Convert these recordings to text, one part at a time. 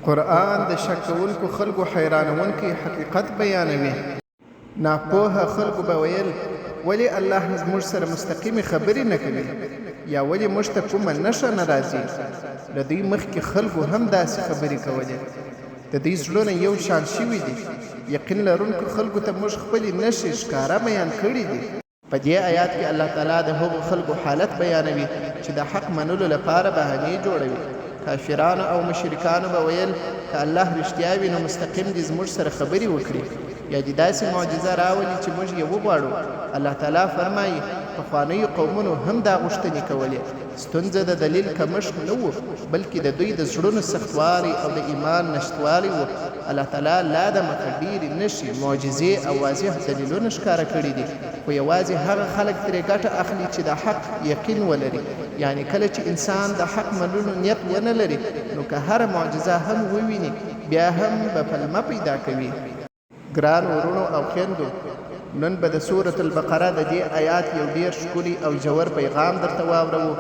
قرآن د شک کوونکو خلکو حیرانونکی حقیقت بیانوي. ناپوهه خلکو به ویل ولی الله زموږ سره مستقیمې خبرې نه کوي، یا ولی موږ ته کومه نښه نه راځي. له دوی مخکې خلکو هم داسې خبرې کولې. د دوی زړونه یو شان شوي دي. یقین لرونکو خلکو ته موږ خپلې نښې ښکاره بیان کړي دي. په دې آیات کې الله تعالی د هغو خلکو حالت بیانوي چې د حق منلو لپاره بهانې جوړوي. کافرانو او مشرکانو به ویل که الله رښتیا وي نو مستقیم دې زموږ سره خبرې وکړي، یا دې داسې معجزه راولي چې موږ یې وغواړو. الله تعالی فرمایي پخوانیو قومونو هم دا غوښتنې کولې. ستونزه د دلیل کمښت نه و، بلکې د دوی د زړونو سختوالی او د ایمان نشتوالی و. الله تعالی لا د مخه ډېرې نښې، معجزې او واضح دلیلونه ښکاره کړي دي، خو یوازې هغه خلک ترې ګټه اخلي چې د حق یقین ولري. یعنی کله چې انسان د حق منلو نیت ونه لري نو که هره معجزه هم وویني بیا هم به پلمه پیدا کوي. ګران ورونو او خویندو، نن به د سورة البقره د دې آیات یو ډېر ښکلي او ژور پیغام درته واورو.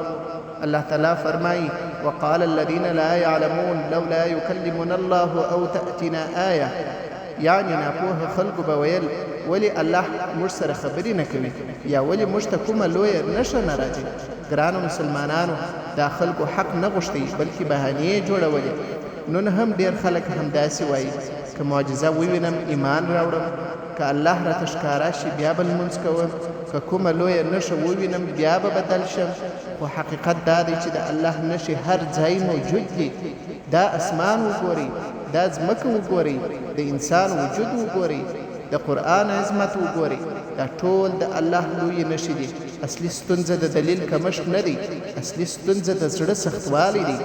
الله تعالی فرمایي وقال الذين لا يعلمون لولا يكلمنا الله او تأتنا آیه. یعنی ناپوهه خلکو به ویل ولی الله موږ سره خبرې نه کوي، یا ولی موږ ته کومه لویه نښه نه راځي. ګرانو مسلمانانو، دا خلکو حق نه غوښتي بلکې بهانې یې جوړولې. نن هم ډېر خلک همداسې وایي که معجزه ووینم ایمان راوړم، که الله راته ښکاره شي بیا به لمونځ کوم، که کومه لویه نښه ووینم بیا به بدل شم. خو حقیقت دا دی چې د الله نښې هر ځای موجود دي. دا اسمان وګورئ، دا ځمکه وګورئ، د انسان وجود وګورئ، د قرآن عظمت وګورئ. دا ټول د الله لویې نښې دي. اصلي ستونزه د دلیل کمښت نه دی، اصلي ستونزه د زړه سختوالی دی.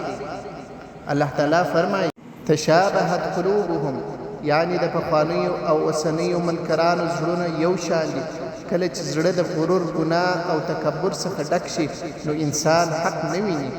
الله تعالی فرمایي تشابهت قلوبهم، یعنی د پخوانیو او اوسنیو منکرانو زړونه یو شان دي. کله چې زړه د غرور، ګناه او تکبر څخه ډک شي نو انسان حق نه ویني.